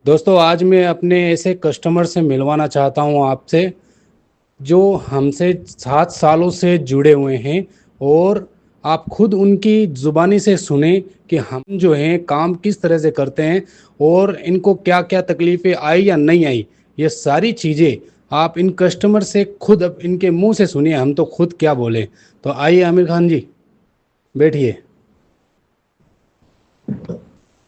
दोस्तों, आज मैं अपने ऐसे कस्टमर से मिलवाना चाहता हूँ आपसे, जो हमसे 7 सालों से जुड़े हुए हैं। और आप खुद उनकी ज़ुबानी से सुने कि हम जो हैं काम किस तरह से करते हैं और इनको क्या क्या तकलीफ़ें आई या नहीं आई। ये सारी चीज़ें आप इन कस्टमर से खुद अब इनके मुंह से सुनिए, हम तो खुद क्या बोले। तो आइए आमिर खान जी, बैठिए।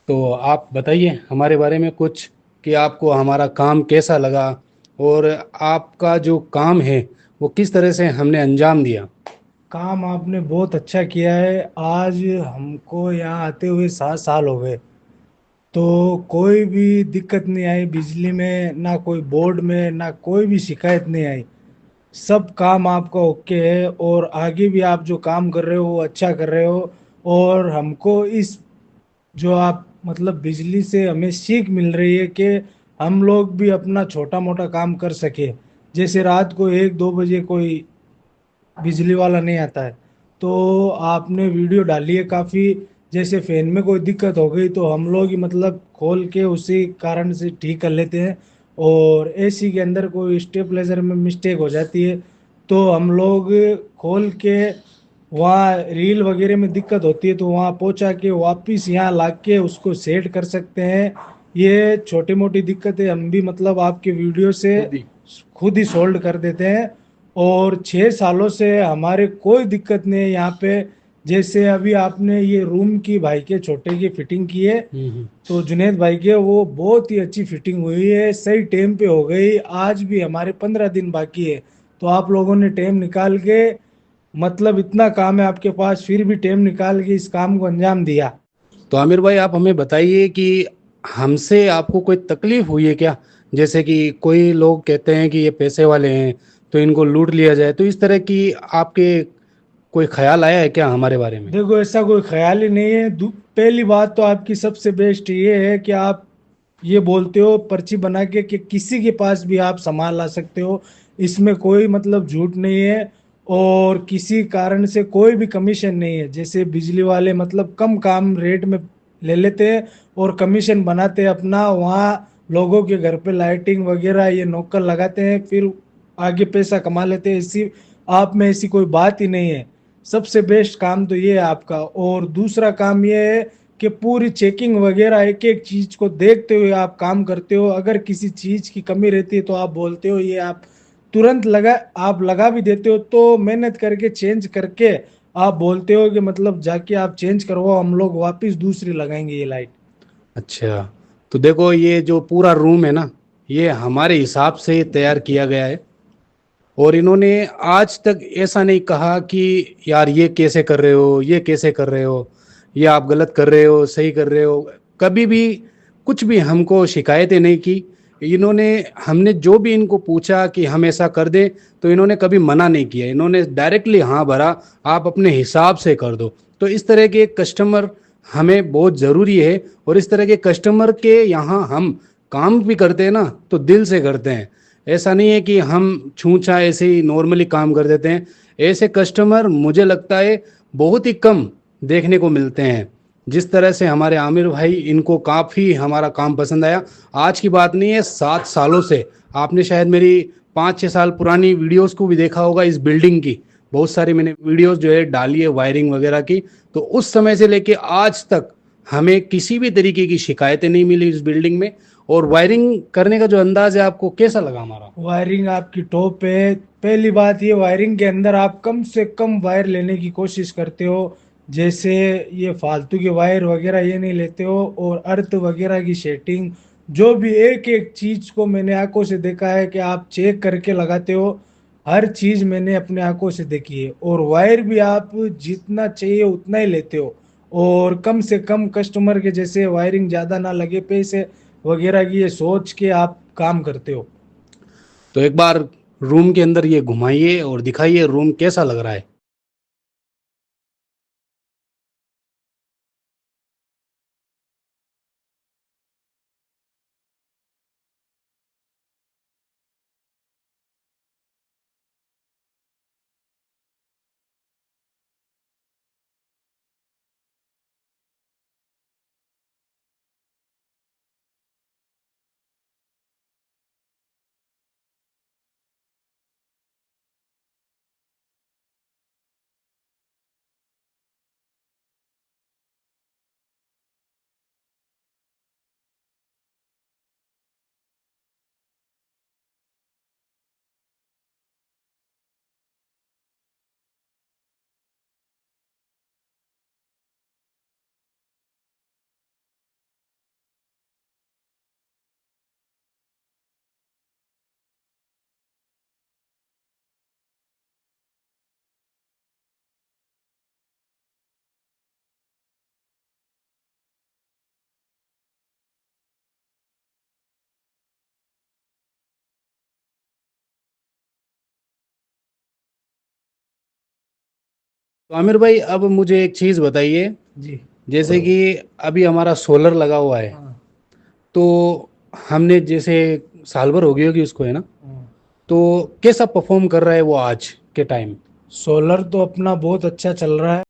तो आप बताइए हमारे बारे में कुछ, कि आपको हमारा काम कैसा लगा और आपका जो काम है वो किस तरह से हमने अंजाम दिया। काम आपने बहुत अच्छा किया है। आज हमको यहाँ आते हुए 7 साल हो गए, तो कोई भी दिक्कत नहीं आई बिजली में, ना कोई बोर्ड में, ना कोई भी शिकायत नहीं आई। सब काम आपका ओके है और आगे भी आप जो काम कर रहे हो वो अच्छा कर रहे हो। और हमको इस जो आप मतलब बिजली से हमें सीख मिल रही है कि हम लोग भी अपना छोटा मोटा काम कर सके। जैसे रात को 1-2 बजे कोई बिजली वाला नहीं आता है, तो आपने वीडियो डाली है काफ़ी। जैसे फैन में कोई दिक्कत हो गई तो हम लोग ही मतलब खोल के उसी कारण से ठीक कर लेते हैं। और एसी के अंदर कोई स्टेबलाइजर में मिस्टेक हो जाती है तो हम लोग खोल के वहाँ रील वगैरह में दिक्कत होती है तो वहाँ पहुँचा के वापस यहाँ ला के उसको सेट कर सकते हैं। ये छोटी मोटी दिक्कतें हम भी मतलब आपके वीडियो से खुद ही। खुद ही सोल्व कर देते हैं। और 6 सालों से हमारे कोई दिक्कत नहीं है यहाँ पे। जैसे अभी आपने ये रूम की भाई के छोटे की फिटिंग की है, हम्म। तो जुनेद भाई के वो बहुत ही अच्छी फिटिंग हुई है, सही टाइम पे हो गई। आज भी हमारे 15 दिन बाकी है, तो आप लोगों ने टाइम निकाल के मतलब इतना काम है आपके पास फिर भी टाइम निकाल के इस काम को अंजाम दिया। तो आमिर भाई, आप हमें बताइए कि हमसे आपको कोई तकलीफ हुई है क्या। जैसे कि कोई लोग कहते हैं कि ये पैसे वाले हैं तो इनको लूट लिया जाए, तो इस तरह की आपके कोई ख्याल आया है क्या हमारे बारे में। देखो, ऐसा कोई ख्याल ही नहीं है। पहली बात तो आपकी सबसे बेस्ट ये है कि आप ये बोलते हो पर्ची बना के कि किसी के पास भी आप सामान ला सकते हो। इसमें कोई मतलब झूठ नहीं है। और किसी कारण से कोई भी कमीशन नहीं है। जैसे बिजली वाले मतलब कम काम रेट में ले लेते हैं और कमीशन बनाते हैं अपना, वहाँ लोगों के घर पे लाइटिंग वगैरह ये नौकर लगाते हैं, फिर आगे पैसा कमा लेते हैं। इसी आप में ऐसी कोई बात ही नहीं है। सबसे बेस्ट काम तो ये है आपका। और दूसरा काम ये है कि पूरी चेकिंग वगैरह एक एक चीज को देखते हुए आप काम करते हो। अगर किसी चीज की कमी रहती है तो आप बोलते हो, ये आप तुरंत लगा भी देते हो। तो मेहनत करके चेंज करके आप बोलते हो कि मतलब जाके आप चेंज करवाओ, हम लोग वापस दूसरी लगाएंगे ये लाइट। अच्छा, तो देखो ये जो पूरा रूम है ना, ये हमारे हिसाब से तैयार किया गया है। और इन्होंने आज तक ऐसा नहीं कहा कि यार ये कैसे कर रहे हो, ये कैसे कर रहे हो, ये आप गलत कर रहे हो, सही कर रहे हो। कभी भी कुछ भी हमको शिकायतें नहीं की इन्होंने। हमने जो भी इनको पूछा कि हम ऐसा कर दें, तो इन्होंने कभी मना नहीं किया, इन्होंने डायरेक्टली हाँ भरा, आप अपने हिसाब से कर दो। तो इस तरह के कस्टमर हमें बहुत ज़रूरी है। और इस तरह के कस्टमर के यहाँ हम काम भी करते हैं ना, तो दिल से करते हैं। ऐसा नहीं है कि हम छूछा ऐसे ही नॉर्मली काम कर देते हैं। ऐसे कस्टमर मुझे लगता है बहुत ही कम देखने को मिलते हैं। जिस तरह से हमारे आमिर भाई, इनको काफ़ी हमारा काम पसंद आया। आज की बात नहीं है, 7 सालों से। आपने शायद मेरी 5-6 साल पुरानी वीडियोस को भी देखा होगा इस बिल्डिंग की। बहुत सारी मैंने वीडियोस जो है डाली है वायरिंग वगैरह की। तो उस समय से लेके आज तक हमें किसी भी तरीके की शिकायतें नहीं मिली इस बिल्डिंग में। और वायरिंग करने का जो अंदाज है, आपको कैसा लगा हमारा। वायरिंग आपकी टॉप है। पहली बात ये, वायरिंग के अंदर आप कम से कम वायर लेने की कोशिश करते हो। जैसे ये फालतू के वायर वगैरह ये नहीं लेते हो। और अर्थ वगैरह की सेटिंग, जो भी एक एक चीज को मैंने आंखों से देखा है कि आप चेक करके लगाते हो। हर चीज मैंने अपने आंखों से देखी है। और वायर भी आप जितना चाहिए उतना ही लेते हो। और कम से कम कस्टमर के जैसे वायरिंग ज्यादा ना लगे पैसे वगैरह की ये सोच के आप काम करते हो। तो एक बार रूम के अंदर ये घुमाइए और दिखाइए रूम कैसा लग रहा है। तो आमिर भाई अब मुझे एक चीज़ बताइए, जी। जैसे कि अभी हमारा सोलर लगा हुआ है, हाँ। तो हमने जैसे साल भर हो गई होगी उसको, है ना? हाँ। तो कैसा परफॉर्म कर रहा है वो आज के टाइम? सोलर तो अपना बहुत अच्छा चल रहा है।